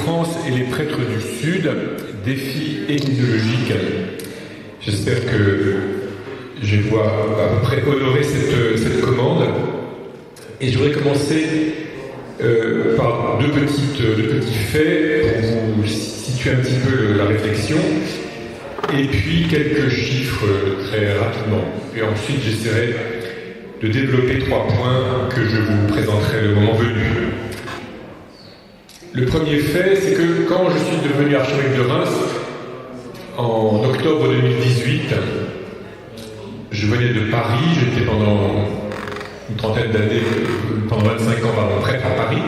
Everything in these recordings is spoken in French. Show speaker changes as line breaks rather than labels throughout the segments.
France et les prêtres du Sud, défi ecclésiologique. J'espère que je vais pouvoir à peu près honorer cette commande. Et je voudrais commencer par deux petits faits pour vous situer un petit peu la réflexion, et puis quelques chiffres très rapidement. Et ensuite, j'essaierai de développer 3 points que je vous présenterai le moment venu. Le premier fait, c'est que quand je suis devenu archevêque de Reims, en octobre 2018, je venais de Paris, j'étais pendant une trentaine d'années, pendant 25 ans, prêtre à Paris.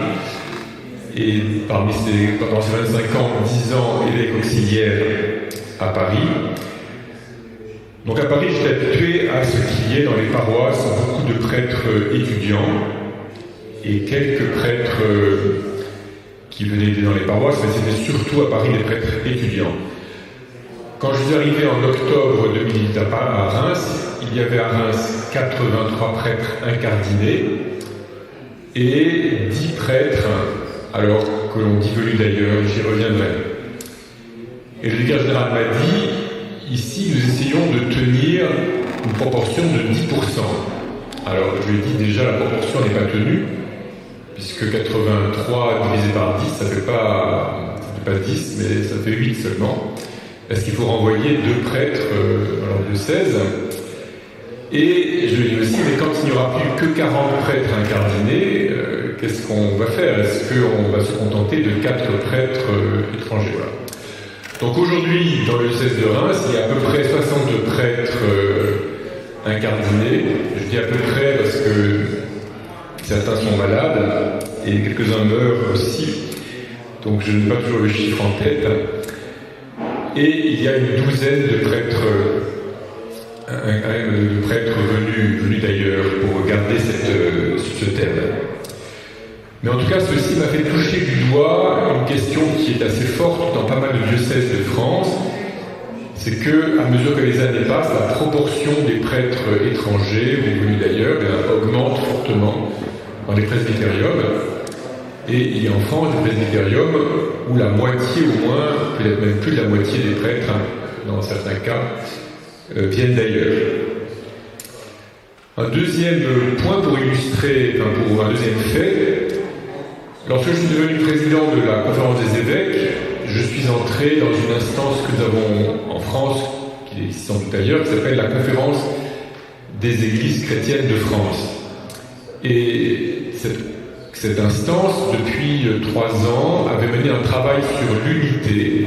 Et pendant ces 25 ans, 10 ans évêque auxiliaire à Paris. Donc à Paris, j'étais habitué à ce qu'il y ait dans les paroisses beaucoup de prêtres étudiants et quelques prêtres qui venaient dans les paroisses, mais c'était surtout à Paris des prêtres étudiants. Quand je suis arrivé en octobre 2018 à Reims, il y avait à Reims 83 prêtres incardinés et 10 prêtres, alors que l'on dit venus d'ailleurs, j'y reviendrai. Et le vicaire général m'a dit, ici nous essayons de tenir une proportion de 10%. Alors je lui ai dit déjà la proportion n'est pas tenue, puisque 83 divisé par 10, ça fait pas 10, mais ça fait 8 seulement. Est-ce qu'il faut renvoyer 2 prêtres dans le diocèse? Et je lui ai dit aussi, mais quand il n'y aura plus que 40 prêtres incardinés, qu'est-ce qu'on va faire? Est-ce qu'on va se contenter de 4 prêtres étrangers? Voilà. Donc aujourd'hui, dans le diocèse de Reims, il y a à peu près 62 prêtres incardinés. Je dis à peu près parce que certains sont malades et quelques-uns meurent aussi. Donc je n'ai pas toujours le chiffre en tête. Et il y a une douzaine de prêtres venus d'ailleurs pour garder ce thème. Mais en tout cas, ceci m'a fait toucher du doigt une question qui est assez forte dans pas mal de diocèses de France. C'est que, à mesure que les années passent, la proportion des prêtres étrangers ou venus d'ailleurs augmente fortement dans les presbytériums. Et il y a en France des presbytériums où la moitié au moins, peut-être même plus de la moitié des prêtres, dans certains cas, viennent d'ailleurs. Un deuxième point pour illustrer, pour un deuxième fait, lorsque je suis devenu président de la conférence des évêques, je suis entré dans une instance que nous avons en France, qui existe sans doute ailleurs, qui s'appelle la conférence des églises chrétiennes de France. Et cette instance, depuis 3 ans, avait mené un travail sur l'unité.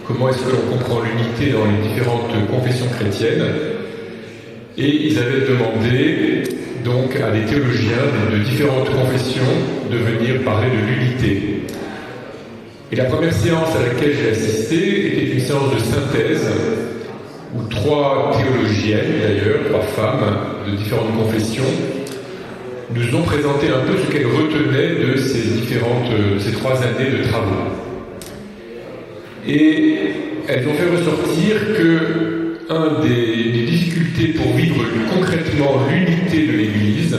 Comment est-ce que l'on comprend l'unité dans les différentes confessions chrétiennes? Et ils avaient demandé donc à des théologiens de différentes confessions de venir parler de l'unité. Et la première séance à laquelle j'ai assisté était une séance de synthèse où 3 théologiennes, d'ailleurs, 3 femmes de différentes confessions, nous ont présenté un peu ce qu'elles retenaient de ces 3 années de travaux. Et elles ont fait ressortir que un des difficultés pour vivre concrètement l'unité de l'Église,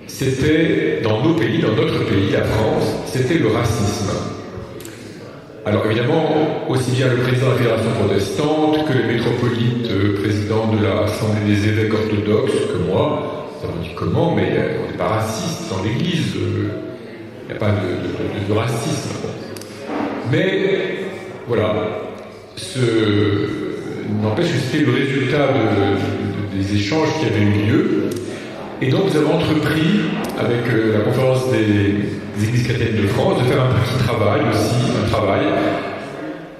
c'était dans nos pays, dans notre pays, la France, c'était le racisme. Alors évidemment, aussi bien le président de la Fédération protestante que les métropolites, président de l'Assemblée des évêques orthodoxes, que moi, ça me dit comment, mais on n'est pas raciste dans l'Église, il n'y a pas de racisme. Mais voilà, n'empêche que c'était le résultat des échanges qui avaient eu lieu. Et donc nous avons entrepris, avec la conférence des églises chrétiennes de France, de faire un petit travail aussi, un travail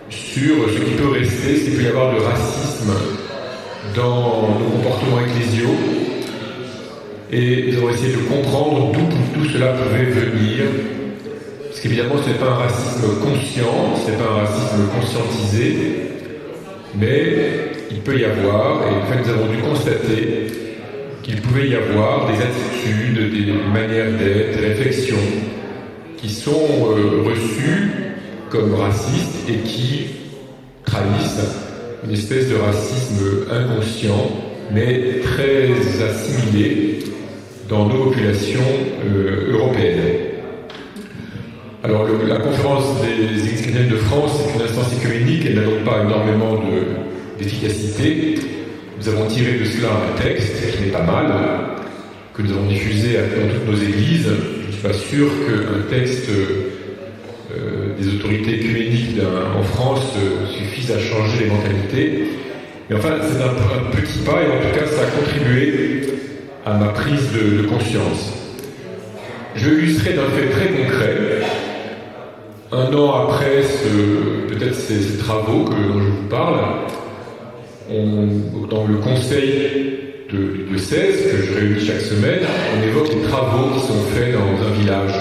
sur ce qui peut rester, s'il peut y avoir de racisme dans nos comportements ecclésiaux. Et nous avons essayé de comprendre d'où cela pouvait venir. Parce qu'évidemment, ce n'est pas un racisme conscient, ce n'est pas un racisme conscientisé, mais il peut y avoir, et en fait nous avons dû constater qu'il pouvait y avoir des attitudes, des manières d'être, des réflexions qui sont reçues comme racistes et qui trahissent une espèce de racisme inconscient, mais très assimilé dans nos populations européennes. Alors, la conférence des Églises chrétiennes de France est une instance écuménique, elle n'a donc pas énormément d'efficacité. Nous avons tiré de cela un texte qui n'est pas mal, que nous avons diffusé dans toutes nos églises. Je ne suis pas sûr qu'un texte des autorités écuméniques en France suffise à changer les mentalités. Mais enfin, c'est un petit pas, et en tout cas, ça a contribué à ma prise de conscience. Je vais illustrer d'un fait très concret. Un an après peut-être ces travaux dont je vous parle, dans le conseil du diocèse que je réunis chaque semaine, on évoque les travaux qui sont faits dans un village.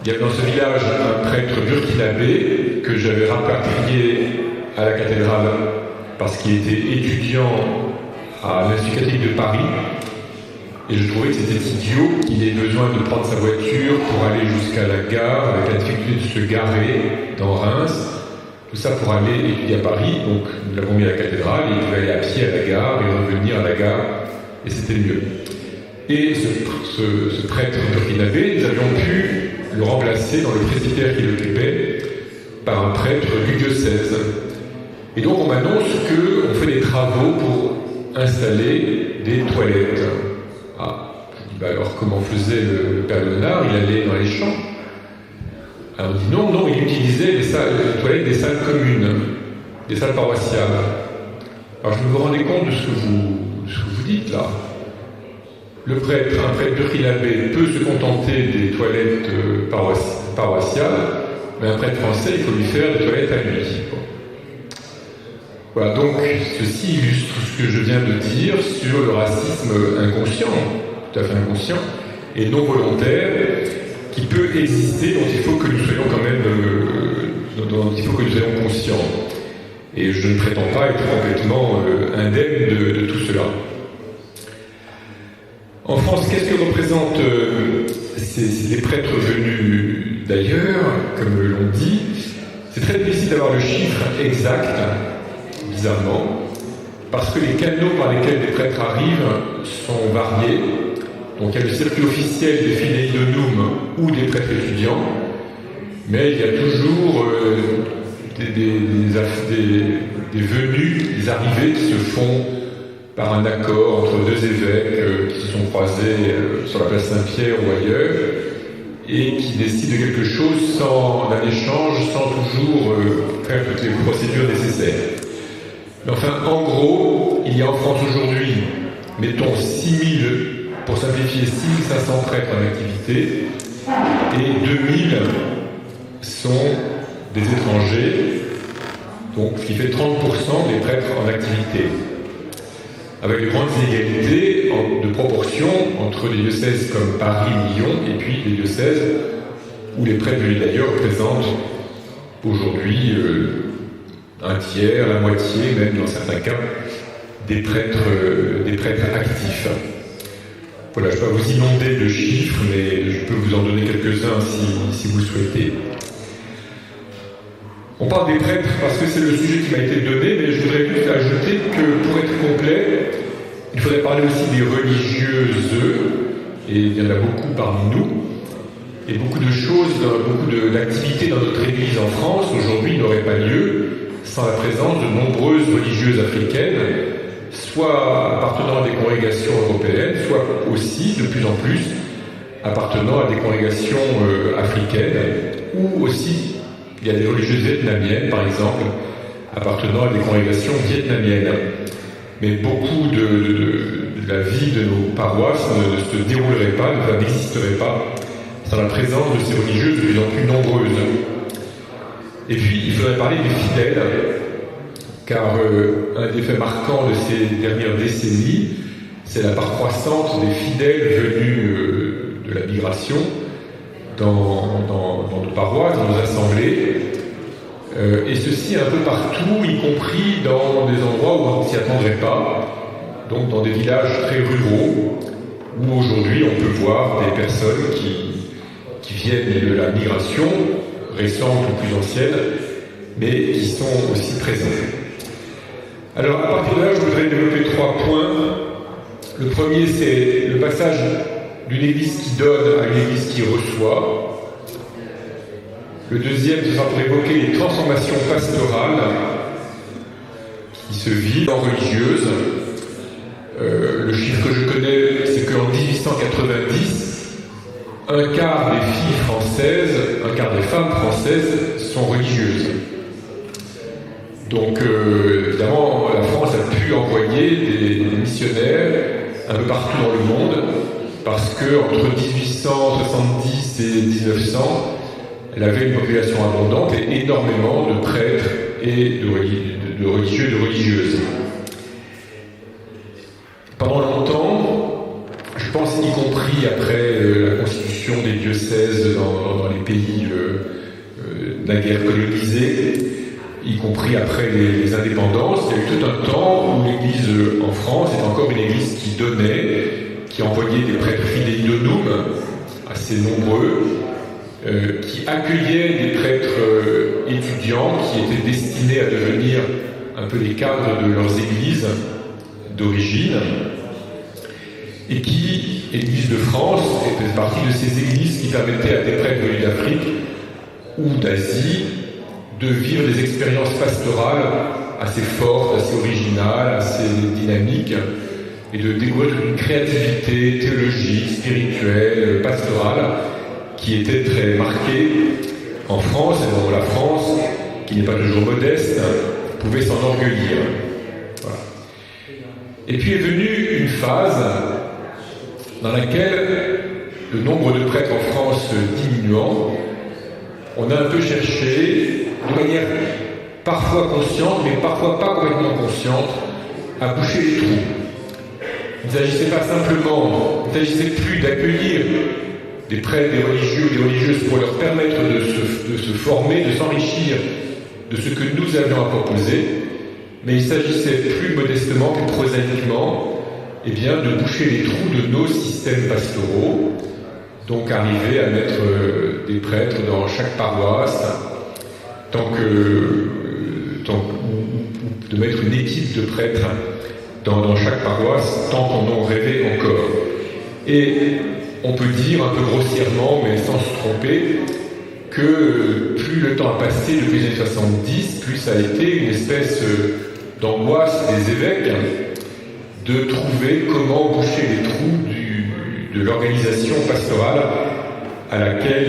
Il y a dans ce village un prêtre burkinabé que j'avais rapatrié à la cathédrale parce qu'il était étudiant à l'Institut catholique de Paris. Et je trouvais que c'était idiot qu'il ait besoin de prendre sa voiture pour aller jusqu'à la gare, avec la difficulté de se garer dans Reims, tout ça pour aller étudier à Paris. Donc nous l'avons mis à la cathédrale, et il pouvait aller à pied à la gare et revenir à la gare, et c'était mieux. Et ce prêtre burkinabé, nous avions pu le remplacer dans le presbytère qu'il occupait par un prêtre du diocèse. Et donc on m'annonce qu'on fait des travaux pour installer des toilettes. Ah, je dis, alors comment faisait le père Léonard? Il allait dans les champs. Alors on dit non, il utilisait les toilettes des salles communes, des salles paroissiales. Alors je me rendais compte de ce que vous dites là. Un prêtre burkinabé peut se contenter des toilettes paroissiales, mais un prêtre français, il faut lui faire des toilettes à lui. Voilà, donc ceci illustre ce que je viens de dire sur le racisme inconscient, tout à fait inconscient, et non volontaire, qui peut exister, dont il faut que nous soyons quand même, conscients. Et je ne prétends pas être complètement indemne de tout cela. En France, qu'est-ce que représentent les prêtres venus d'ailleurs, comme l'on dit? C'est très difficile d'avoir le chiffre exact, bizarrement, parce que les canaux par lesquels les prêtres arrivent sont variés. Donc il y a le circuit officiel des fidei donum ou des prêtres étudiants, mais il y a toujours des venues, des arrivées qui se font par un accord entre deux évêques qui se sont croisés sur la place Saint-Pierre ou ailleurs, et qui décident de quelque chose d'un échange, sans toujours faire toutes les procédures nécessaires. Mais enfin, en gros, il y a en France aujourd'hui, mettons 6000, pour simplifier, 6500 prêtres en activité, et 2000 sont des étrangers, donc ce qui fait 30% des prêtres en activité, avec de grandes inégalités de proportion entre les diocèses comme Paris, Lyon, et puis les diocèses où les prêtres venus d'ailleurs représentent aujourd'hui un tiers, la moitié, même dans certains cas, des prêtres actifs. Voilà, je ne vais pas vous inonder de chiffres, mais je peux vous en donner quelques-uns si vous le souhaitez. On parle des prêtres parce que c'est le sujet qui m'a été donné, mais je voudrais juste ajouter que pour être complet, il faudrait parler aussi des religieuses, et il y en a beaucoup parmi nous, et beaucoup de choses, beaucoup d'activités dans notre Église en France aujourd'hui n'auraient pas lieu sans la présence de nombreuses religieuses africaines, soit appartenant à des congrégations européennes, soit aussi, de plus en plus, appartenant à des congrégations africaines, ou aussi, il y a des religieuses vietnamiennes, par exemple, appartenant à des congrégations vietnamiennes. Mais beaucoup de la vie de nos paroisses ne se déroulerait pas, n'existerait pas, sans la présence de ces religieuses de plus en plus nombreuses. Et puis, il faudrait parler des fidèles, car un des faits marquants de ces dernières décennies, c'est la part croissante des fidèles venus de la migration dans nos paroisses, dans nos assemblées, et ceci un peu partout, y compris dans des endroits où on ne s'y attendrait pas, donc dans des villages très ruraux, où aujourd'hui on peut voir des personnes qui viennent de la migration, récente ou plus ancienne, mais qui sont aussi présentes. Alors à partir de là, je voudrais développer 3 points. Le premier, c'est le passage d'une église qui donne à une église qui reçoit. Le deuxième, ce sera pour évoquer les transformations pastorales qui se vivent en religieuses. Le chiffre que je connais, c'est qu'en 1890, un quart des filles françaises, un quart des femmes françaises sont religieuses. Donc, évidemment, la France a pu envoyer des missionnaires un peu partout dans le monde, parce que entre 1870 et 1900, elle avait une population abondante et énormément de prêtres et de religieux et de religieuses. Pendant longtemps, je pense y compris après la constitution des diocèses dans les pays naguère colonisés, y compris après les indépendances, il y a eu tout un temps où l'Église en France est encore une Église qui donnait, qui envoyait des prêtres fidei donum, assez nombreux, qui accueillait des prêtres étudiants qui étaient destinés à devenir un peu les cadres de leurs églises d'origine, et qui, l'Église de France, fait partie de ces églises qui permettaient à des prêtres venus d'Afrique ou d'Asie de vivre des expériences pastorales assez fortes, assez originales, assez dynamiques, et de découvrir une créativité théologique, spirituelle, pastorale, qui était très marquée en France, et dont la France, qui n'est pas toujours modeste, pouvait s'enorgueillir. Voilà. Et puis est venue une phase dans laquelle le nombre de prêtres en France diminuant, on a un peu cherché, de manière parfois consciente, mais parfois pas complètement consciente, à boucher les trous. Il ne s'agissait plus d'accueillir des prêtres, des religieux, des religieuses pour leur permettre de se former, de s'enrichir de ce que nous avions à proposer, mais il s'agissait plus modestement, plus prosaïquement, de boucher les trous de nos systèmes pastoraux, donc arriver à mettre des prêtres dans chaque paroisse, de mettre une équipe de prêtres dans chaque paroisse, tant qu'on en rêvait encore. Et on peut dire un peu grossièrement, mais sans se tromper, que plus le temps a passé depuis les années 70, plus ça a été une espèce d'angoisse des évêques de trouver comment boucher les trous de l'organisation pastorale dans laquelle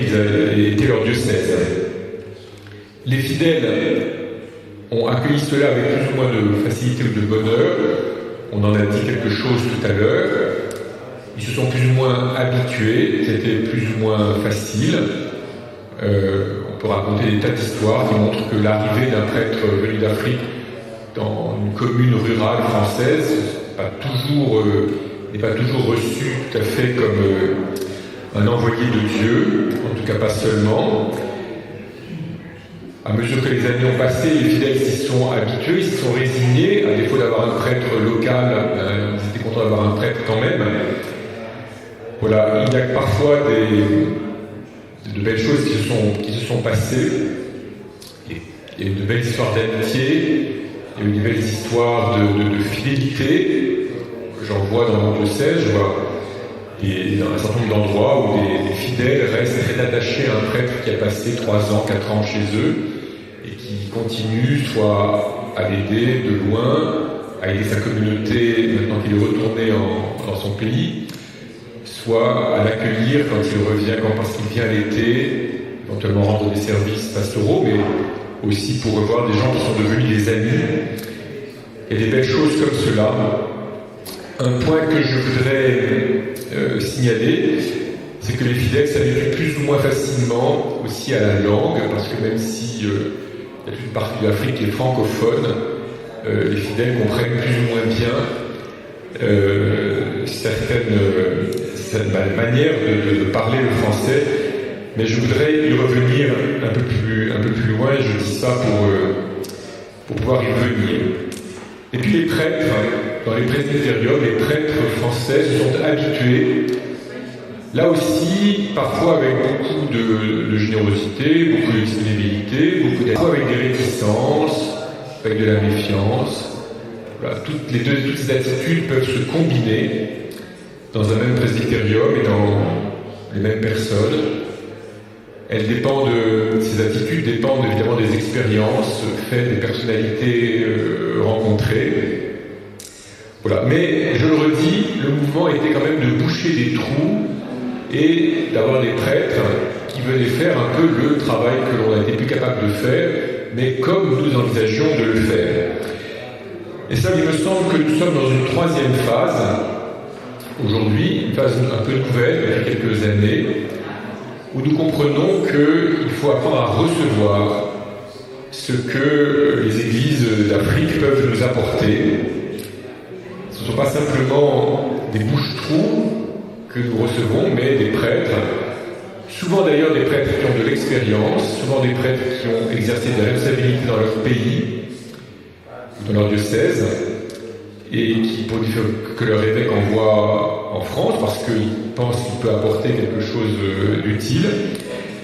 ils avaient été leur diocèse. Les fidèles ont accueilli cela avec plus ou moins de facilité ou de bonheur. On en a dit quelque chose tout à l'heure. Ils se sont plus ou moins habitués, c'était plus ou moins facile. On peut raconter des tas d'histoires qui montrent que l'arrivée d'un prêtre venu d'Afrique dans une commune rurale française n'est pas toujours reçu tout à fait comme un envoyé de Dieu, en tout cas pas seulement. À mesure que les années ont passé, les fidèles s'y sont habitués, ils s'y sont résignés, à défaut d'avoir un prêtre local, ils étaient contents d'avoir un prêtre quand même. Voilà, il y a parfois de belles choses qui se sont passées. Il y a eu de belles histoires d'amitié, il y a eu de belles histoires de fidélité. J'en vois dans mon diocèse, je vois dans un certain nombre d'endroits où des fidèles restent très attachés à un prêtre qui a passé 3 ans, 4 ans chez eux et qui continue soit à l'aider de loin, à aider sa communauté maintenant qu'il est retourné dans son pays, soit à l'accueillir quand il revient, parce qu'il vient l'été, éventuellement rendre des services pastoraux, mais aussi pour revoir des gens qui sont devenus des amis. Et des belles choses comme cela. Un point que je voudrais signaler, c'est que les fidèles s'habituent plus ou moins facilement aussi à la langue, parce que même si il y a toute une partie de l'Afrique qui est francophone, les fidèles comprennent plus ou moins bien certaines manières de parler le français, mais je voudrais y revenir un peu plus loin, et je dis ça pour pouvoir y revenir. Et puis les prêtres, dans les presbytériums, les prêtres français se sont habitués, là aussi, parfois avec beaucoup de générosité, beaucoup de disponibilité, parfois avec des réticences, avec de la méfiance. Voilà, toutes ces attitudes peuvent se combiner dans un même presbytérium et dans les mêmes personnes. Ces attitudes dépendent évidemment des expériences faites, des personnalités rencontrées. Voilà. Mais je le redis, le mouvement était quand même de boucher des trous et d'avoir des prêtres qui venaient faire un peu le travail que l'on a été plus capable de faire, mais comme nous envisagions de le faire. Et ça, il me semble que nous sommes dans une troisième phase, aujourd'hui, une phase un peu nouvelle, il y a quelques années, où nous comprenons qu'il faut apprendre à recevoir ce que les églises d'Afrique peuvent nous apporter. Ce ne sont pas simplement des bouches-trous que nous recevons, mais des prêtres, souvent d'ailleurs des prêtres qui ont de l'expérience, souvent des prêtres qui ont exercé des responsabilités dans leur pays, dans leur diocèse, et que leur évêque envoie en France parce qu'il pense qu'il peut apporter quelque chose d'utile.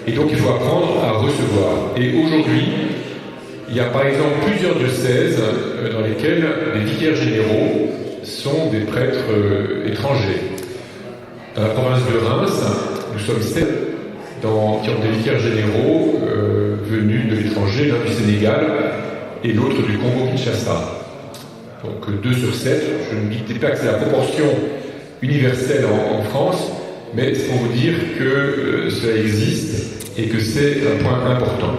Et donc il faut apprendre à recevoir. Et aujourd'hui, il y a par exemple plusieurs diocèses dans lesquels les vicaires généraux sont des prêtres étrangers. Dans la province de Reims, nous sommes 7 qui ont des vicaires généraux venus de l'étranger, l'un du Sénégal et l'autre du Congo-Kinshasa. Donc 2 sur 7, je ne dis pas que c'est la proportion universelle en France, mais c'est pour vous dire que cela existe et que c'est un point important.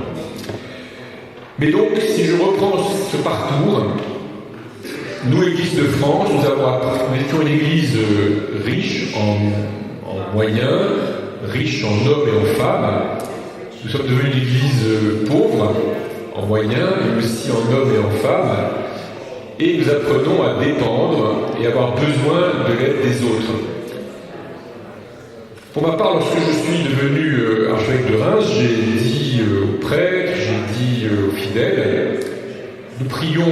Mais donc, si je reprends ce parcours, nous, Église de France, nous étions une église riche en moyens, riche en hommes et en femmes. Nous sommes devenus une église pauvre en moyens, mais aussi en hommes et en femmes. Et nous apprenons à dépendre et avoir besoin de l'aide des autres. Pour ma part, lorsque je suis devenu archevêque de Reims, j'ai dit aux prêtres, j'ai dit aux fidèles, nous prions,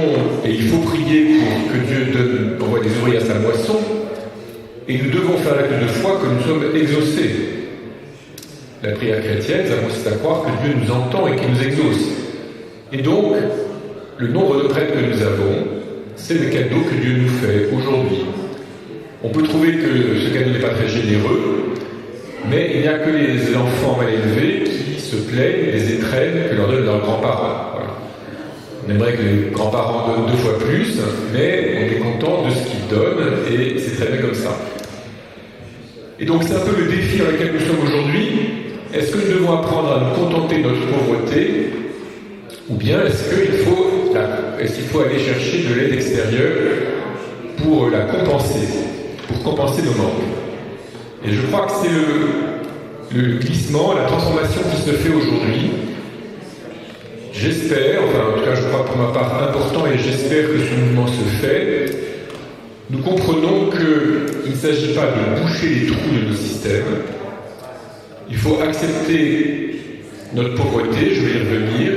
et il faut prier pour que Dieu envoie des ouvriers à sa moisson, et nous devons faire l'acte de foi que nous sommes exaucés. La prière chrétienne, ça consiste à croire que Dieu nous entend et qu'il nous exauce. Et donc, le nombre de prêtres que nous avons, c'est le cadeau que Dieu nous fait aujourd'hui. On peut trouver que ce cadeau n'est pas très généreux, mais il n'y a que les enfants mal élevés qui se plaignent des étrennes que leur donnent leurs grands-parents. Voilà. On aimerait que les grands-parents donnent 2 fois plus, mais on est content de ce qu'ils donnent et c'est très bien comme ça. Et donc c'est un peu le défi dans lequel nous sommes aujourd'hui. Est-ce que nous devons apprendre à nous contenter de notre pauvreté, ou bien est-ce qu'il faut aller chercher de l'aide extérieure pour la compenser, pour compenser nos manques? Et je crois que c'est le glissement, la transformation qui se fait aujourd'hui. J'espère, enfin en tout cas je crois pour ma part important, et j'espère que ce mouvement se fait. Nous comprenons qu'il ne s'agit pas de boucher les trous de nos systèmes. Il faut accepter notre pauvreté, je vais y revenir,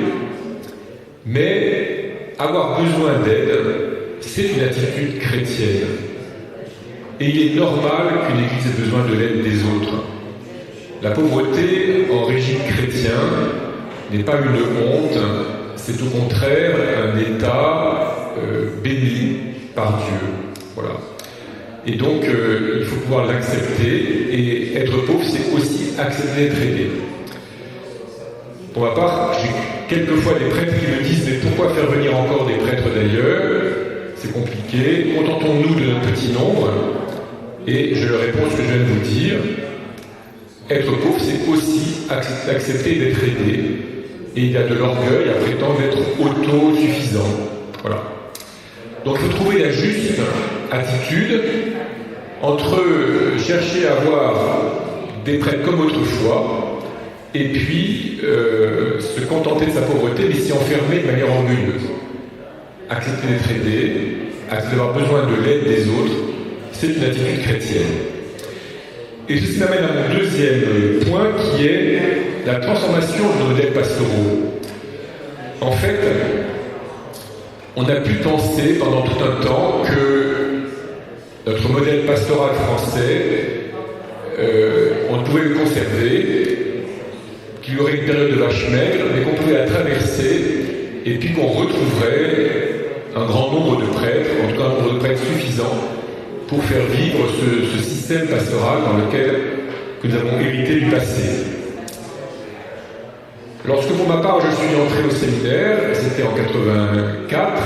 mais avoir besoin d'aide, c'est une attitude chrétienne. Et il est normal qu'une Église ait besoin de l'aide des autres. La pauvreté en régime chrétien n'est pas une honte, c'est au contraire un état béni par Dieu. Voilà. Et donc, il faut pouvoir l'accepter, et être pauvre, c'est aussi accepter d'être aidé. Pour ma part, j'ai quelquefois des prêtres qui me disent « Mais pourquoi faire venir encore des prêtres d'ailleurs? C'est compliqué, contentons-nous de notre petit nombre. » Et je leur réponds ce que je viens de vous dire. Être pauvre, c'est aussi accepter d'être aidé. Et il y a de l'orgueil à prétendre être autosuffisant. Voilà. Donc il faut trouver la juste attitude entre chercher à avoir des prêtres comme autrefois et puis se contenter de sa pauvreté mais s'y enfermer de manière orgueilleuse. Accepter d'être aidé, accepter d'avoir besoin de l'aide des autres, c'est une attitude chrétienne. Et ceci m'amène à mon deuxième point qui est la transformation de nos modèles pastoraux. En fait, on a pu penser pendant tout un temps que notre modèle pastoral français, on pouvait le conserver, qu'il y aurait une période de vache maigre, mais qu'on pouvait la traverser, et puis qu'on retrouverait un grand nombre de prêtres, en tout cas un nombre de prêtres suffisant, pour faire vivre ce système pastoral dans lequel que nous avons hérité du passé. Lorsque pour ma part je suis entré au séminaire, c'était en 84,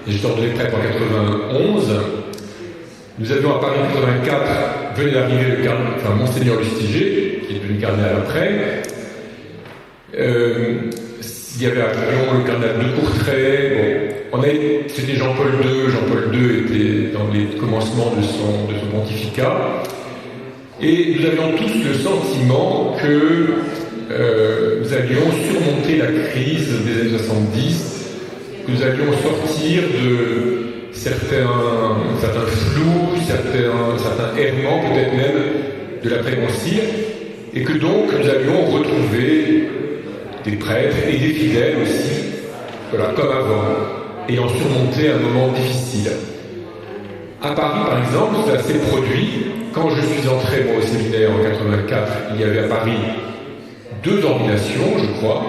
et j'étais ordonné prêtre en 91, nous avions à Paris en 84, venait d'arriver Monseigneur Lustiger, qui est devenu cardinal après. Il y avait à Lyon le cardinal de Courtrai. Bon, c'était Jean-Paul II. Jean-Paul II était dans les commencements de son pontificat. Et nous avions tous le sentiment que nous allions surmonter la crise des années 70, que nous allions sortir de certains flous, certains errements, peut-être même de l'après-concile, et que donc nous allions retrouver des prêtres et des fidèles aussi, voilà, comme avant, ayant surmonté un moment difficile. À Paris, par exemple, ça s'est produit. Quand je suis entré, moi, au séminaire en 84, il y avait à Paris 2 ordinations, je crois.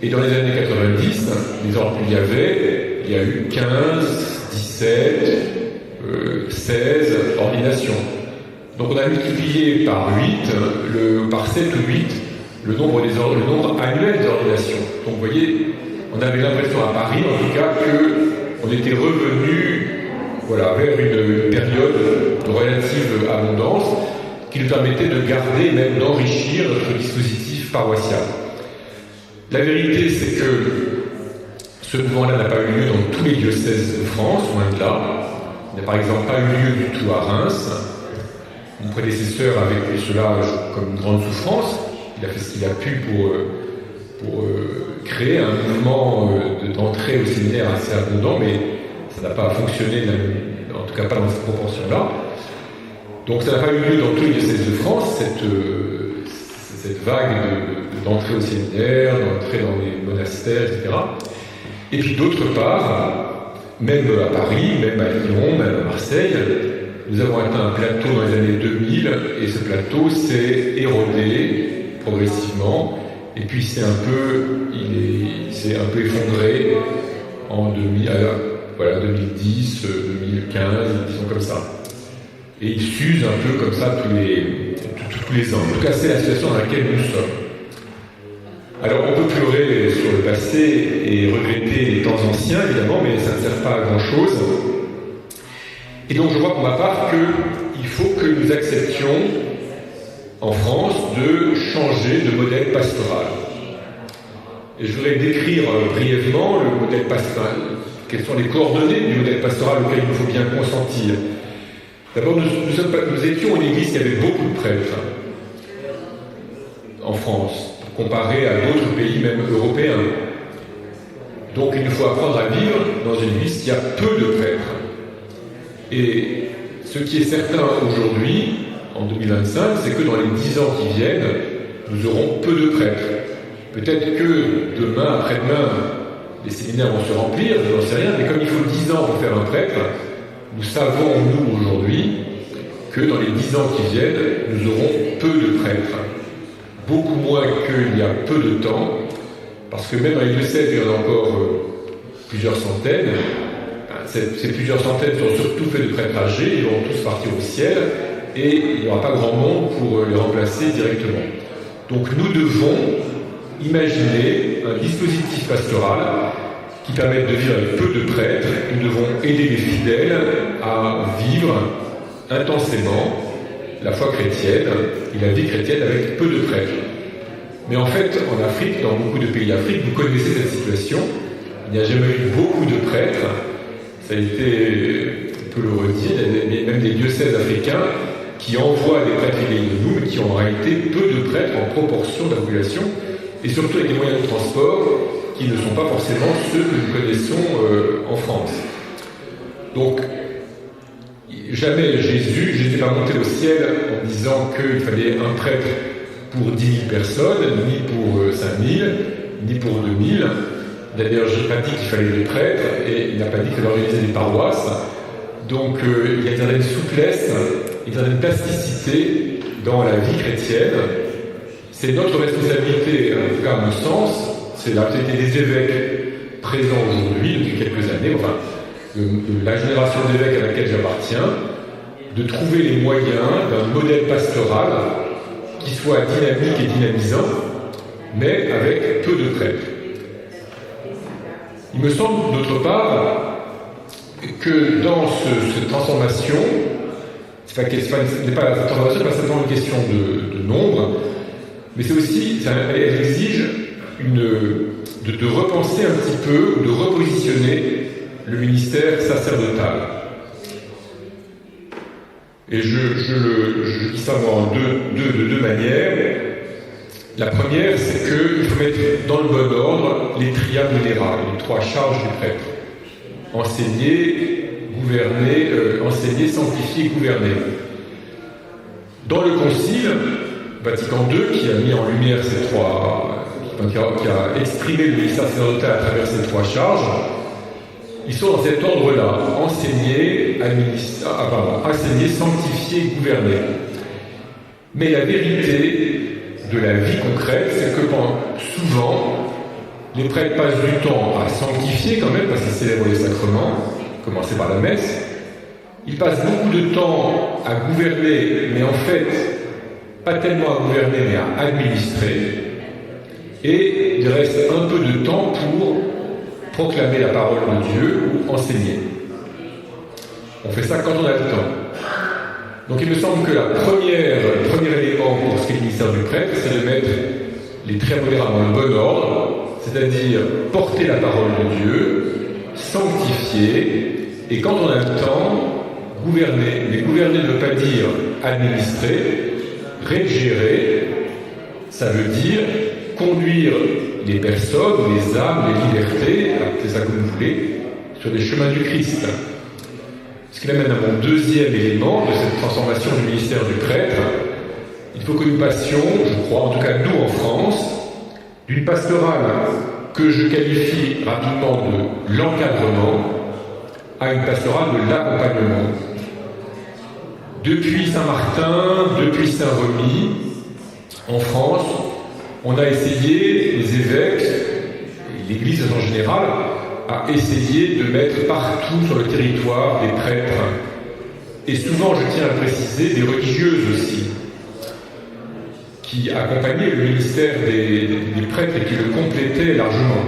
Et dans les années 90, il y a eu 15, 17, 16 ordinations. Donc on a multiplié par 8, par 7 ou 8, le nombre annuel d'ordinations. Donc vous voyez, on avait l'impression à Paris, en tout cas, qu'on était revenu vers une période de relative abondance qui nous permettait de garder et même d'enrichir notre dispositif paroissial. La vérité, c'est que ce mouvement-là n'a pas eu lieu dans tous les diocèses de France, loin de là. Il n'a par exemple pas eu lieu du tout à Reims. Mon prédécesseur avait pris cela comme une grande souffrance. Il a fait ce qu'il a pu pour créer un mouvement d'entrée au séminaire assez abondant, mais ça n'a pas fonctionné, en tout cas pas dans cette proportion-là. Donc ça n'a pas eu lieu dans tous les diocèses de France, cette vague d'entrée au séminaire, d'entrée dans les monastères, etc. Et puis d'autre part, même à Paris, même à Lyon, même à Marseille, nous avons atteint un plateau dans les années 2000, et ce plateau s'est érodé progressivement, et puis il s'est un peu effondré en 2010, 2015, disons comme ça. Et il s'use un peu comme ça tous les ans. En tout cas, c'est la situation dans laquelle nous sommes. Alors, on peut pleurer sur le passé et regretter les temps anciens, évidemment, mais ça ne sert pas à grand-chose. Et donc, je crois pour ma part qu'il faut que nous acceptions, en France, de changer de modèle pastoral. Et je voudrais décrire brièvement le modèle pastoral. Quelles sont les coordonnées du modèle pastoral auquel il nous faut bien consentir? D'abord, nous étions une église qui avait beaucoup de prêtres en France, comparé à d'autres pays, même européens. Donc il nous faut apprendre à vivre dans une église qui a peu de prêtres. Et ce qui est certain aujourd'hui, en 2025, c'est que dans les 10 ans qui viennent, nous aurons peu de prêtres. Peut-être que demain, après-demain, les séminaires vont se remplir, je n'en sais rien, mais comme il faut 10 ans pour faire un prêtre, nous savons, nous, aujourd'hui, que dans les 10 ans qui viennent, nous aurons peu de prêtres. Beaucoup moins qu'il y a peu de temps, parce que même dans les diocèses, il y en a encore plusieurs centaines. Ces plusieurs centaines sont surtout faits de prêtres âgés, ils vont tous partir au ciel, et il n'y aura pas grand monde pour les remplacer directement. Donc nous devons imaginer un dispositif pastoral qui permette de vivre avec peu de prêtres. Nous devons aider les fidèles à vivre intensément la foi chrétienne et la vie chrétienne avec peu de prêtres. Mais en fait, en Afrique, dans beaucoup de pays d'Afrique, vous connaissez cette situation. Il n'y a jamais eu beaucoup de prêtres. Ça a été, on peut le redire, même des diocèses africains qui envoient des prêtres fidèles de nous, mais qui ont en réalité peu de prêtres en proportion de la population, et surtout avec des moyens de transport qui ne sont pas forcément ceux que nous connaissons en France. Donc, jamais Jésus n'était pas monté au ciel en disant qu'il fallait un prêtre pour 10 000 personnes, ni pour 5 000, ni pour 2 000. D'ailleurs, je n'ai pas dit qu'il fallait des prêtres, et il n'a pas dit qu'il organisait des paroisses. Donc, il y a une certaine souplesse, une certaine plasticité dans la vie chrétienne. C'est notre responsabilité, en tout cas à mon sens, c'est la responsabilité des évêques présents aujourd'hui, depuis quelques années, enfin, de la génération d'évêques à laquelle j'appartiens, de trouver les moyens d'un modèle pastoral qui soit dynamique et dynamisant, mais avec peu de prêtres. Il me semble, d'autre part, que dans cette transformation, ce n'est pas simplement une question de nombre, mais c'est aussi, elle exige de repenser un petit peu, de repositionner le ministère sacerdotal. Et je dis ça moi de deux manières. La première, c'est qu'il faut mettre dans le bon ordre les tria munera, les trois charges du prêtre. Enseigner, gouverner, sanctifier, gouverner. Dans le Concile Vatican II, qui a mis en lumière qui a exprimé le ministère sacerdotal à travers ces trois charges, ils sont dans cet ordre-là, enseigner, sanctifier, gouverner. Mais la vérité de la vie concrète, c'est que souvent, les prêtres passent du temps à sanctifier quand même, parce qu'ils célèbrent les sacrements, commencer par la messe. Ils passent beaucoup de temps à gouverner, mais en fait, pas tellement à gouverner, mais à administrer. Et il reste un peu de temps pour proclamer la parole de Dieu ou enseigner. On fait ça quand on a le temps. Donc il me semble que le premier élément pour ce qui est le ministère du prêtre, c'est de mettre les tria munera dans le bon ordre, c'est-à-dire porter la parole de Dieu, sanctifier, et quand on a le temps, gouverner. Mais gouverner ne veut pas dire administrer, régérer, ça veut dire conduire les personnes, les âmes, les libertés, appelez ça comme vous voulez, sur les chemins du Christ. Ce qui m'amène à mon deuxième élément de cette transformation du ministère du prêtre. Il faut que nous passions, je crois, en tout cas nous en France, d'une pastorale que je qualifie rapidement de l'encadrement à une pastorale de l'accompagnement. Depuis Saint-Martin, depuis Saint-Remy, en France, on a essayé, les évêques, et l'Église en général, a essayé de mettre partout sur le territoire des prêtres. Et souvent, je tiens à préciser, des religieuses aussi, qui accompagnaient le ministère des prêtres et qui le complétaient largement.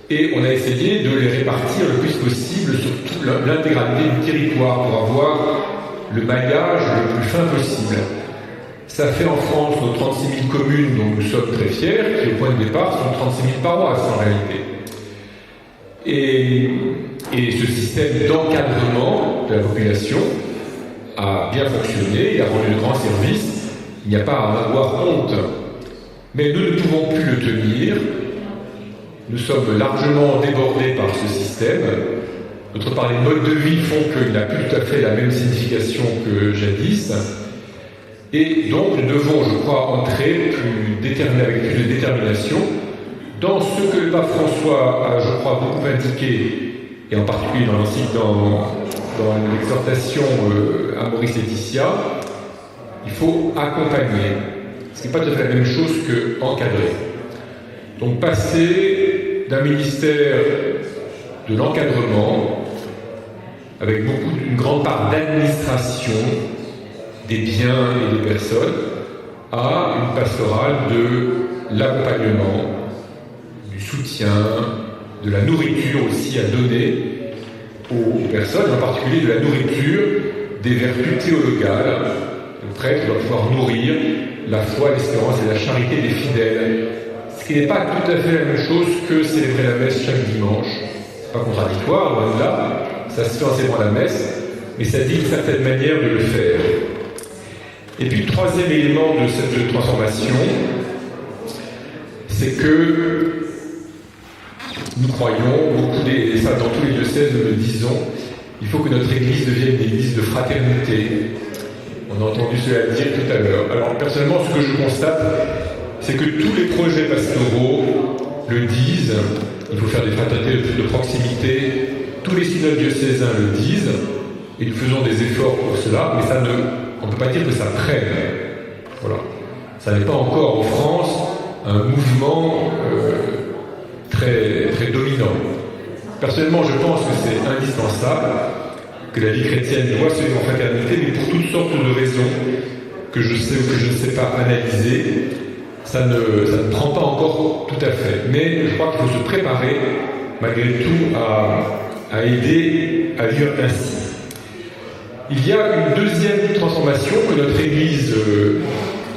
Et on a essayé de les répartir le plus possible sur toute l'intégralité du territoire pour avoir le maillage le plus fin possible. Ça fait en France nos 36 000 communes dont nous sommes très fiers, qui au point de départ sont 36 000 paroisses en réalité. Et ce système d'encadrement de la population a bien fonctionné, il a rendu de grands services, il n'y a pas à en avoir honte. Mais nous ne pouvons plus le tenir, nous sommes largement débordés par ce système. D'autre part, les modes de vie font qu'il n'a plus tout à fait la même signification que jadis. Et donc, nous devons, je crois, entrer avec plus de détermination dans ce que le pape François a, je crois, beaucoup indiqué, et en particulier dans l'exhortation à Amoris Laetitia, il faut accompagner. Ce n'est pas tout à fait la même chose qu'encadrer. Donc, passer d'un ministère de l'encadrement, avec une grande part d'administration des biens et des personnes, à une pastorale de l'accompagnement, du soutien, de la nourriture aussi à donner aux personnes, en particulier de la nourriture des vertus théologales. Le prêtre doit pouvoir nourrir la foi, l'espérance et la charité des fidèles. Ce qui n'est pas tout à fait la même chose que célébrer la messe chaque dimanche. C'est pas contradictoire, loin de là. Ça se fait en célébrant la messe, mais ça dit une certaine manière de le faire. Et puis, le troisième élément de cette transformation, c'est que nous croyons, et ça dans tous les diocèses nous le disons, il faut que notre Église devienne une Église de fraternité. On a entendu cela dire tout à l'heure. Alors, personnellement, ce que je constate, c'est que tous les projets pastoraux le disent, il faut faire des fraternités de proximité, tous les synodes diocésains le disent, et nous faisons des efforts pour cela, mais on ne peut pas dire que ça prenne. Voilà. Ça n'est pas encore en France un mouvement très, très dominant. Personnellement, je pense que c'est indispensable, que la vie chrétienne doit se vivre en fraternité, mais pour toutes sortes de raisons que je sais ou que je ne sais pas analyser, ça ne prend pas encore tout à fait. Mais je crois qu'il faut se préparer, malgré tout, à aider à vivre ainsi. Il y a une deuxième transformation que notre Église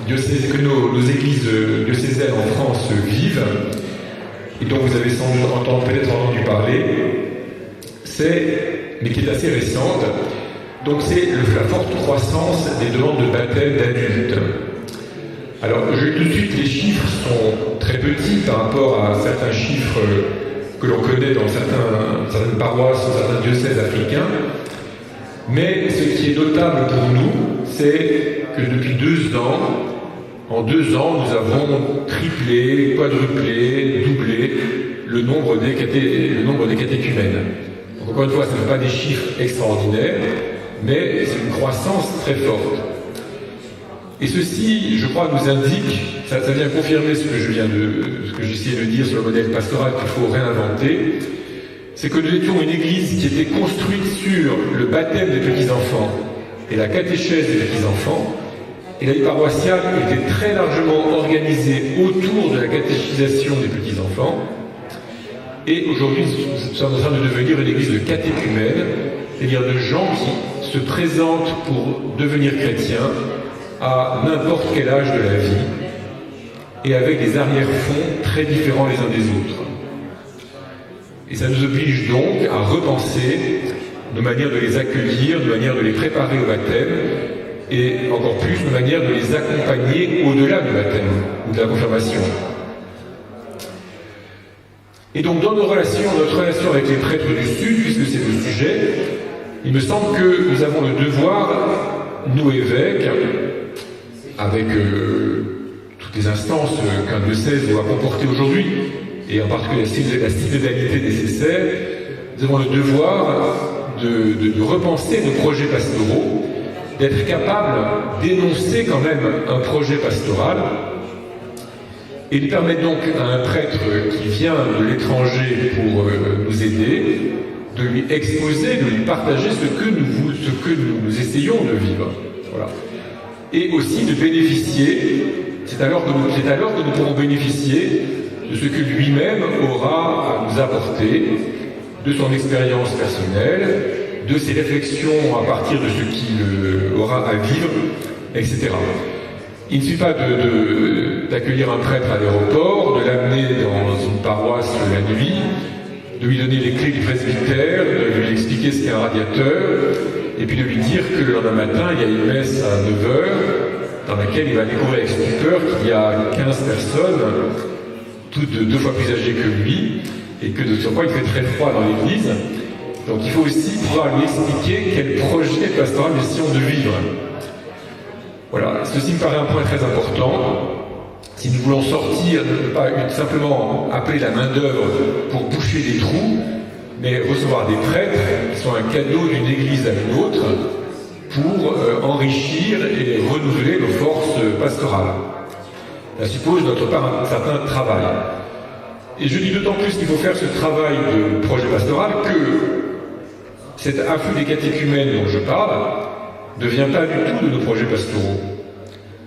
que nos églises diocésaines en France vivent, et dont vous avez peut-être entendu parler, mais qui est assez récente. Donc c'est la forte croissance des demandes de baptême d'adultes. Alors tout de suite, les chiffres sont très petits par rapport à certains chiffres que l'on connaît dans certaines paroisses ou certains diocèses africains. Mais ce qui est notable pour nous, c'est que depuis 2 ans, en 2 ans, nous avons triplé, quadruplé, doublé le nombre des catéchumènes. Donc, encore une fois, ce ne sont pas des chiffres extraordinaires, mais c'est une croissance très forte. Et ceci, je crois, nous indique, ça vient confirmer ce que j'essayais de dire sur le modèle pastoral qu'il faut réinventer, c'est que nous étions une église qui était construite sur le baptême des petits-enfants et la catéchèse des petits-enfants, et la vie paroissiale était très largement organisée autour de la catéchisation des petits-enfants. Et aujourd'hui, nous sommes en train de devenir une église de catéchumènes, c'est-à-dire de gens qui se présentent pour devenir chrétiens à n'importe quel âge de la vie et avec des arrière-fonds très différents les uns des autres. Et ça nous oblige donc à repenser nos manières de les accueillir, nos manières de les préparer au baptême, et encore plus nos manières de les accompagner au-delà du baptême ou de la confirmation. Et donc dans notre relation avec les prêtres du Sud, puisque c'est le sujet, il me semble que nous avons le devoir, nous évêques, avec toutes les instances qu'un diocèse doit comporter aujourd'hui, et en particulier la synodalité nécessaire, nous avons le devoir de repenser nos projets pastoraux, d'être capable d'énoncer quand même un projet pastoral, et de permettre donc à un prêtre qui vient de l'étranger pour nous aider, de lui exposer, de lui partager ce que nous essayons de vivre. Voilà. Et aussi de bénéficier, c'est alors que nous pourrons bénéficier de ce que lui-même aura à nous apporter, de son expérience personnelle, de ses réflexions à partir de ce qu'il aura à vivre, etc. Il ne suffit pas d'accueillir un prêtre à l'aéroport, de l'amener dans une paroisse la nuit, de lui donner les clés du presbytère, de lui expliquer ce qu'est un radiateur, et puis de lui dire que le lendemain matin, il y a une messe à 9h, dans laquelle il va découvrir avec stupeur qu'il y a 15 personnes, toutes 2 fois plus âgées que lui, et que de surcroît il fait très froid dans l'église. Donc il faut aussi pouvoir lui expliquer quel projet pastoral nous essayons de vivre. Voilà, ceci me paraît un point très important. Si nous voulons sortir, ne pas simplement appeler la main-d'œuvre pour boucher des trous, mais recevoir des prêtres qui sont un cadeau d'une église à une autre pour enrichir et renouveler nos forces pastorales. Ça suppose de notre part un certain travail. Et je dis d'autant plus qu'il faut faire ce travail de projet pastoral que cet afflux des catéchumènes dont je parle ne vient pas du tout de nos projets pastoraux.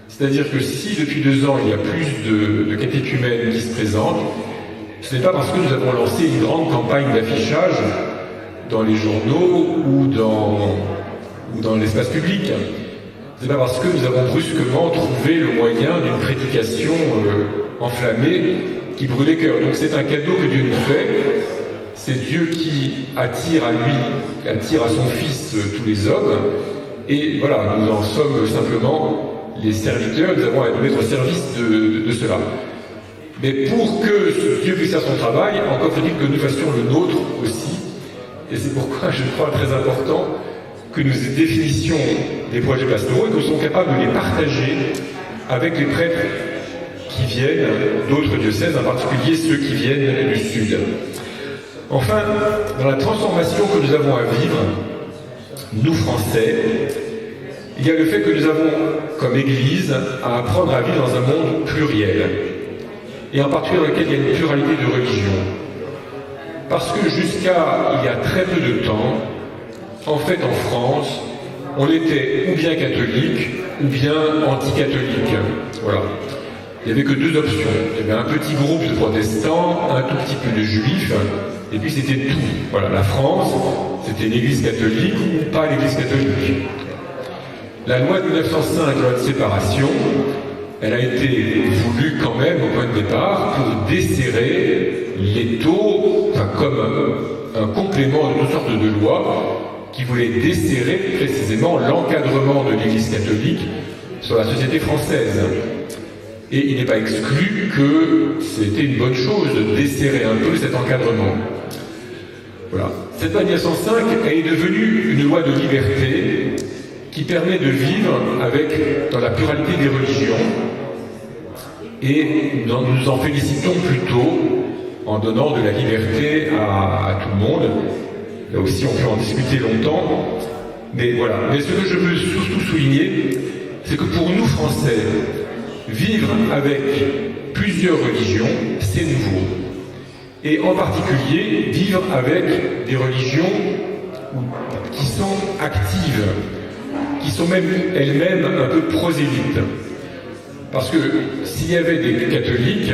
C'est-à-dire que si depuis 2 ans il y a plus de catéchumènes qui se présentent, ce n'est pas parce que nous avons lancé une grande campagne d'affichage dans les journaux ou dans l'espace public. C'est pas parce que nous avons brusquement trouvé le moyen d'une prédication enflammée qui brûle les cœurs. Donc c'est un cadeau que Dieu nous fait. C'est Dieu qui attire à son Fils tous les hommes. Et voilà, nous en sommes simplement les serviteurs, nous avons à nous mettre au service de cela. Mais pour que Dieu puisse faire son travail, encore faut-il que nous fassions le nôtre aussi. Et c'est pourquoi je crois très important que nous définissions des projets pastoraux et que nous soyons capables de les partager avec les prêtres qui viennent d'autres diocèses, en particulier ceux qui viennent du Sud. Enfin, dans la transformation que nous avons à vivre, nous Français, il y a le fait que nous avons, comme Église, à apprendre à vivre dans un monde pluriel, et en particulier dans lequel il y a une pluralité de religions. Parce que jusqu'à il y a très peu de temps, en fait en France, on était ou bien catholique, ou bien anti-catholique. Voilà. il n'y avait que deux options. Il y avait un petit groupe de protestants, un tout petit peu de juifs, et puis c'était tout. Voilà, la France, c'était l'Église catholique ou pas l'Église catholique. La loi de 1905, loi de séparation, elle a été voulue quand même au point de départ pour desserrer l'étau, enfin, comme un complément de toutes sortes de lois qui voulait desserrer précisément l'encadrement de l'Église catholique sur la société française. Et il n'est pas exclu que c'était une bonne chose de desserrer un peu cet encadrement. Voilà. Cette loi 1905 est devenue une loi de liberté qui permet de vivre dans la pluralité des religions. Et nous nous en félicitons plutôt en donnant de la liberté à tout le monde. Là aussi, on peut en discuter longtemps. Mais voilà. Mais ce que je veux surtout souligner, c'est que pour nous, Français, vivre avec plusieurs religions, c'est nouveau. Et en particulier, vivre avec des religions qui sont actives, qui sont même elles-mêmes un peu prosélytes. Parce que s'il y avait des catholiques,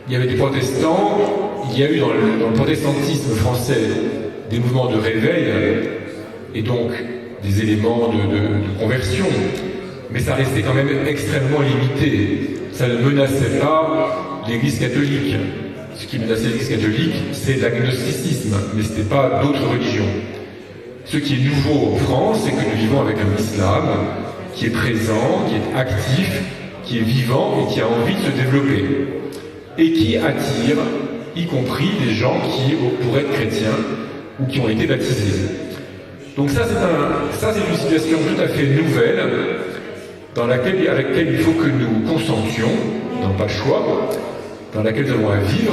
il y avait des protestants, il y a eu dans le protestantisme français des mouvements de réveil, et donc des éléments de conversion. Mais ça restait quand même extrêmement limité. Ça ne menaçait pas l'Église catholique. Ce qui menaçait l'Église catholique, c'est l'agnosticisme, mais ce n'était pas d'autres religions. Ce qui est nouveau en France, c'est que nous vivons avec un islam qui est présent, qui est actif, qui est vivant et qui a envie de se développer. Et qui attire, y compris des gens qui pourraient être chrétiens ou qui ont été baptisés. Donc ça, c'est une situation tout à fait nouvelle avec laquelle il faut que nous consentions, nous n'avons pas le choix, dans laquelle nous avons à vivre,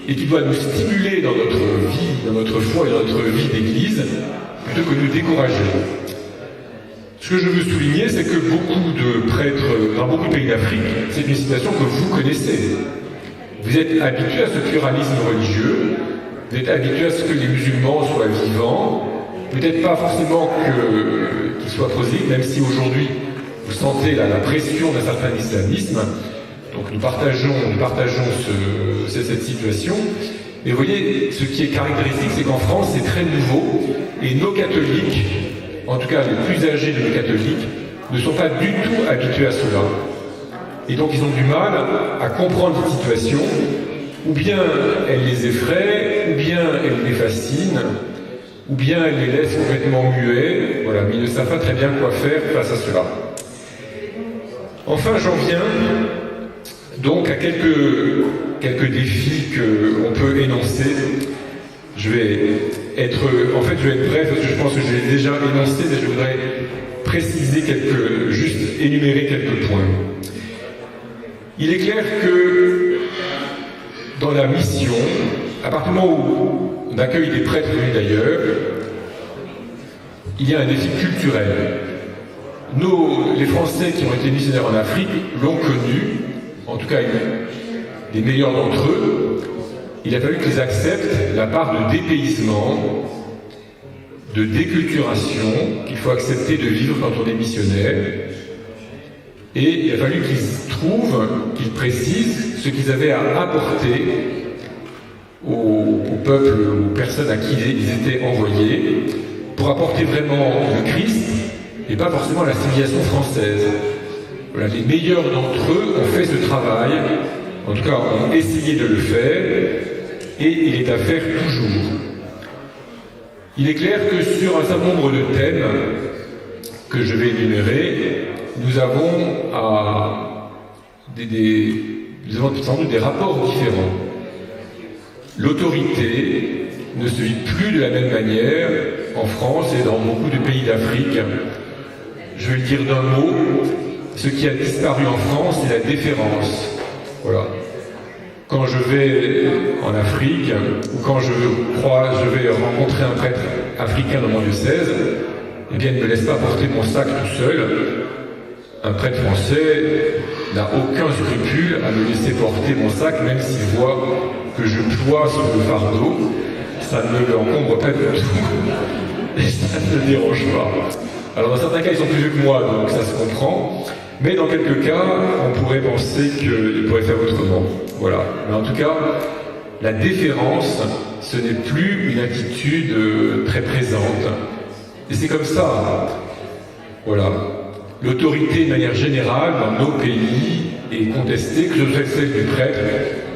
et qui doit nous stimuler dans notre vie, dans notre foi et dans notre vie d'église, plutôt que nous décourager. Ce que je veux souligner, c'est que beaucoup de prêtres, dans beaucoup de pays d'Afrique, c'est une situation que vous connaissez. Vous êtes habitués à ce pluralisme religieux, vous êtes habitués à ce que les musulmans soient vivants, peut-être pas forcément qu'ils soient prosélytes, même si aujourd'hui vous sentez la pression d'un certain islamisme. Donc nous partageons cette situation. Mais vous voyez, ce qui est caractéristique, c'est qu'en France, c'est très nouveau, et nos catholiques, en tout cas les plus âgés de nos catholiques, ne sont pas du tout habitués à cela. Et donc ils ont du mal à comprendre cette situation, ou bien elle les effraie, ou bien elle les fascine, ou bien elle les laisse complètement muets, voilà, mais ils ne savent pas très bien quoi faire face à cela. Enfin, j'en viens donc à quelques défis qu'on peut énoncer. Je vais être bref parce que je pense que je l'ai déjà énoncé, mais je voudrais juste énumérer quelques points. Il est clair que dans la mission, à partir du moment où on accueille des prêtres venus d'ailleurs, il y a un défi culturel. Les Français qui ont été missionnaires en Afrique l'ont connu, en tout cas les meilleurs d'entre eux. Il a fallu qu'ils acceptent la part de dépaysement, de déculturation qu'il faut accepter de vivre quand on est missionnaire. Et il a fallu qu'ils précisent ce qu'ils avaient à apporter au peuple, aux personnes à qui ils étaient envoyés, pour apporter vraiment le Christ et pas forcément la civilisation française. Voilà, les meilleurs d'entre eux ont fait ce travail, en tout cas ont essayé de le faire, et il est à faire toujours. Il est clair que sur un certain nombre de thèmes que je vais énumérer, nous avons sans doute des rapports différents. L'autorité ne se vit plus de la même manière en France et dans beaucoup de pays d'Afrique. Je vais le dire d'un mot, ce qui a disparu en France, c'est la déférence. Voilà. Quand je vais en Afrique, ou quand je vais rencontrer un prêtre africain dans mon diocèse, eh bien, il ne me laisse pas porter mon sac tout seul. Un prêtre français n'a aucun scrupule à me laisser porter mon sac, même s'il voit que je ploie sur le fardeau. Ça ne l'encombre pas du tout, et ça ne le dérange pas. Alors dans certains cas, ils sont plus vieux que moi, donc ça se comprend. Mais dans quelques cas, on pourrait penser qu'il pourrait faire autrement. Voilà. Mais en tout cas, la déférence, ce n'est plus une attitude très présente. Et c'est comme ça. Voilà. L'autorité, de manière générale, dans nos pays, est contestée, que ce soit celle du prêtre,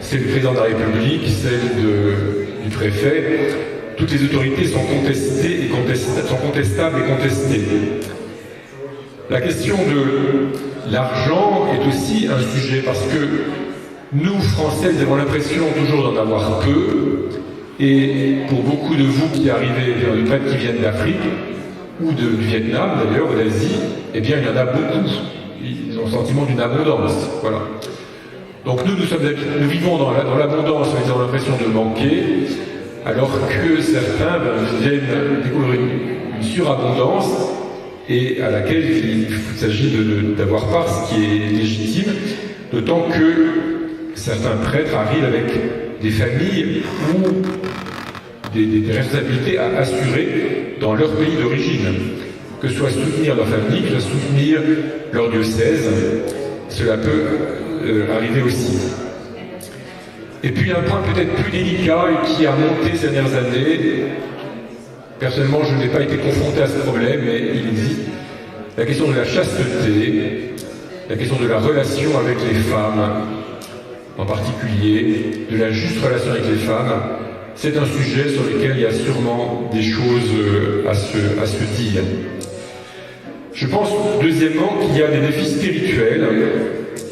celle du président de la République, celle du préfet. Toutes les autorités sont contestées et sont contestables et contestées. La question de l'argent est aussi un sujet parce que nous, Français, nous avons l'impression toujours d'en avoir peu. Et pour beaucoup de vous qui arrivez, de prêtres qui viennent d'Afrique, ou du Vietnam d'ailleurs, ou d'Asie, eh bien il y en a beaucoup. Ils ont le sentiment d'une abondance. Voilà. Donc nous vivons dans l'abondance, mais ils ont l'impression de manquer, alors que certains viennent découvrir une surabondance et à laquelle il s'agit d'avoir part, ce qui est légitime, d'autant que certains prêtres arrivent avec des familles ou des responsabilités à assurer dans leur pays d'origine, que ce soit soutenir leur famille, que ce soit soutenir leur diocèse, cela peut arriver aussi. Et puis un point peut-être plus délicat et qui a monté ces dernières années, personnellement je n'ai pas été confronté à ce problème, mais il existe, la question de la chasteté, la question de la relation avec les femmes, en particulier, de la juste relation avec les femmes, c'est un sujet sur lequel il y a sûrement des choses à se dire. Je pense, deuxièmement, qu'il y a des défis spirituels.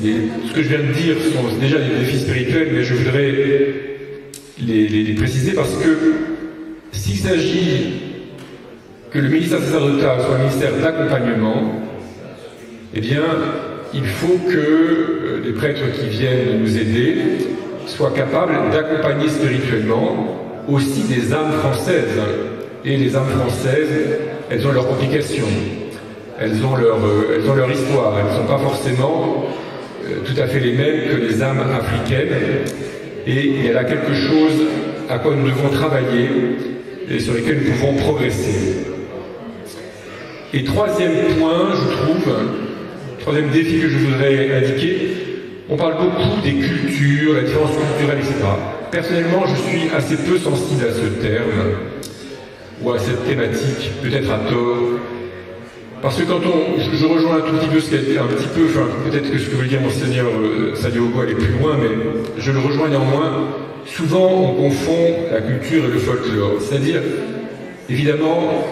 Et ce que je viens de dire sont déjà des défis spirituels, mais je voudrais les préciser parce que s'il s'agit que le ministère sacerdotal soit un ministère d'accompagnement, eh bien, il faut que les prêtres qui viennent nous aider soient capables d'accompagner spirituellement aussi des âmes françaises. Et les âmes françaises, elles ont leurs complications, elles ont leur histoire, elles ne sont pas forcément tout à fait les mêmes que les âmes africaines. Et il y a là quelque chose à quoi nous devons travailler et sur lequel nous pouvons progresser. Et troisième point, je trouve, troisième défi que je voudrais indiquer, on parle beaucoup des cultures, la différence culturelle, etc. Personnellement, je suis assez peu sensible à ce terme, ou à cette thématique, peut-être à tort, parce que quand je rejoins un tout petit peu ce qu'elle un petit peu, enfin peut-être que ce que veut dire Monseigneur Sadiogo aller plus loin, mais je le rejoins néanmoins, souvent on confond la culture et le folklore, c'est-à-dire, évidemment,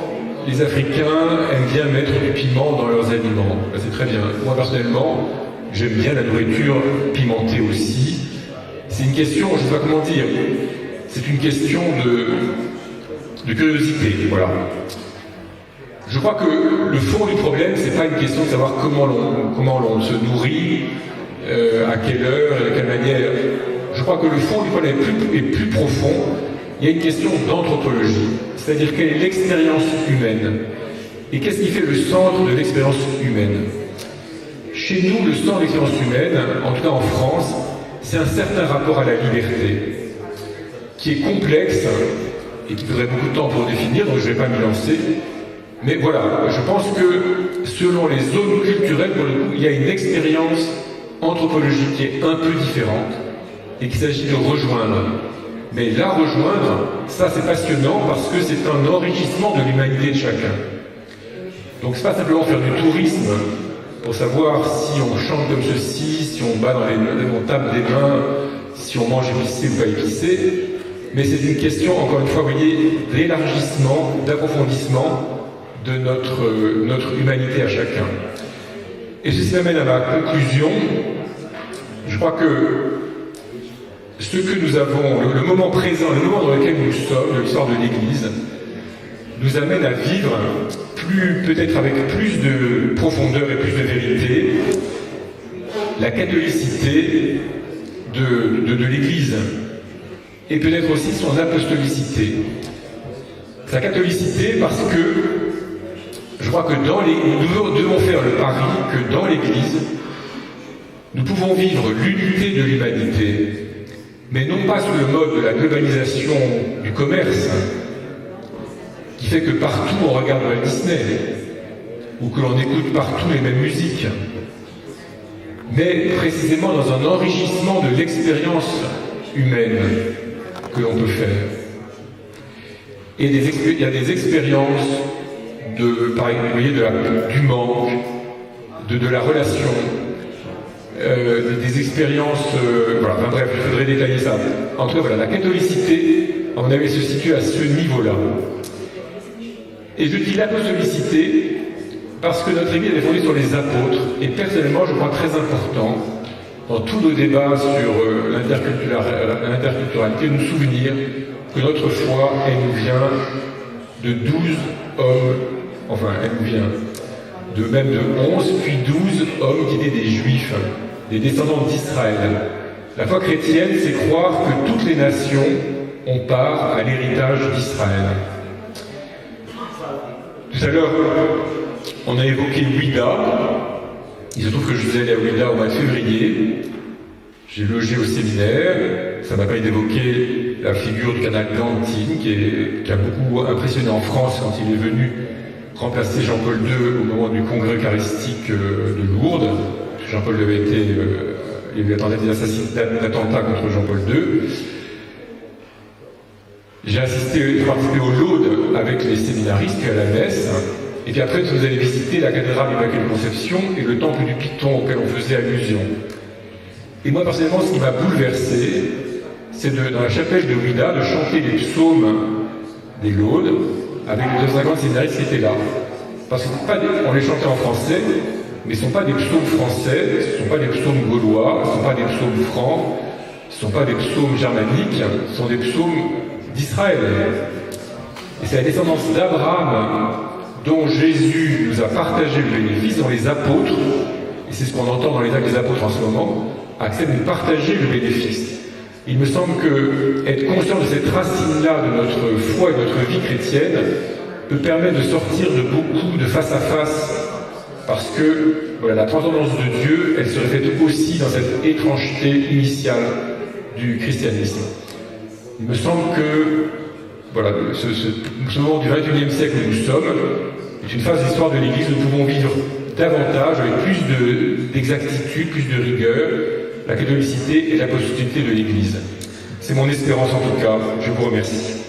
les Africains aiment bien mettre du piment dans leurs aliments, c'est très bien. Moi personnellement, j'aime bien la nourriture pimentée aussi. C'est une question, je ne sais pas comment dire, c'est une question de curiosité, voilà. Je crois que le fond du problème, c'est pas une question de savoir comment l'on se nourrit, à quelle heure, de quelle manière. Je crois que le fond du problème est plus profond. Il y a une question d'anthropologie, c'est-à-dire quelle est l'expérience humaine et qu'est-ce qui fait le centre de l'expérience humaine. Chez nous, le centre de l'expérience humaine, en tout cas en France, c'est un certain rapport à la liberté, qui est complexe et qui faudrait beaucoup de temps pour définir, donc je ne vais pas m'y lancer. Mais voilà, je pense que selon les zones culturelles, pour le coup, il y a une expérience anthropologique qui est un peu différente et qu'il s'agit de rejoindre. Mais la rejoindre, ça c'est passionnant parce que c'est un enrichissement de l'humanité de chacun. Donc c'est pas simplement faire du tourisme pour savoir si on chante comme ceci, si on bat on tape des mains, si on mange épicé ou pas épicé, mais c'est une question, encore une fois, vous voyez, d'élargissement, d'approfondissement de notre humanité à chacun. Et ceci m'amène à ma conclusion. Je crois que ce que nous avons, le moment présent, le moment dans lequel nous sommes, l'histoire de l'Église, nous amène à vivre peut-être avec plus de profondeur et plus de vérité, la catholicité de l'Église, et peut-être aussi son apostolicité. Sa catholicité parce que je crois que nous devons faire le pari que dans l'Église, nous pouvons vivre l'unité de l'humanité, mais non pas sous le mode de la globalisation du commerce, qui fait que partout on regarde Walt Disney, ou que l'on écoute partout les mêmes musiques, mais précisément dans un enrichissement de l'expérience humaine que l'on peut faire. Et il y a des expériences par exemple, vous voyez, du manque, de la relation, des expériences, voilà, enfin, bref, il faudrait détailler ça. En tout cas, voilà, la catholicité, à mon avis, se situe à ce niveau-là. Et je dis l'apostolicité parce que notre Église est fondée sur les apôtres, et personnellement, je crois très important, dans tous nos débats sur l'interculturalité, nous souvenir que notre foi, elle nous vient de 12 hommes, enfin, elle nous vient même de 11, puis 12 hommes qui étaient des Juifs, des descendants d'Israël. La foi chrétienne, c'est croire que toutes les nations ont part à l'héritage d'Israël. Tout à l'heure, on a évoqué Ouida. Il se trouve que je suis allé à Ouida au mois de février. J'ai logé au séminaire. Ça m'a permis d'évoquer la figure du canal Gantine, qui a beaucoup impressionné en France quand il est venu remplacer Jean-Paul II au moment du congrès eucharistique de Lourdes. Jean-Paul II il y a eu d'attentat contre Jean-Paul II. J'ai participé au Laude avec les séminaristes, puis à la messe. Et puis après, vous allez visiter la cathédrale Immaculée Conception et le temple du Python auquel on faisait allusion. Et moi, personnellement, ce qui m'a bouleversé, c'est dans la chapelle de Ouida, de chanter les psaumes des Laudes avec les 250 séminaristes qui étaient là. Parce qu'on les chantait en français, mais ce ne sont pas des psaumes français, ce ne sont pas des psaumes gaulois, ce ne sont pas des psaumes francs, ce ne sont pas des psaumes germaniques, ce sont des psaumes d'Israël. Et c'est la descendance d'Abraham dont Jésus nous a partagé le bénéfice, dont les apôtres, et c'est ce qu'on entend dans les actes des apôtres en ce moment, acceptent de partager le bénéfice. Il me semble que être conscient de cette racine-là de notre foi et de notre vie chrétienne peut permettre de sortir de beaucoup de face à face, parce que voilà, la transcendance de Dieu, elle se reflète aussi dans cette étrangeté initiale du christianisme. Il me semble que voilà, ce moment du XXIe siècle où nous sommes est une phase d'histoire de l'Église où nous pouvons vivre davantage, avec plus d'exactitude, plus de rigueur, la catholicité et l'apostolicité de l'Église. C'est mon espérance en tout cas. Je vous remercie.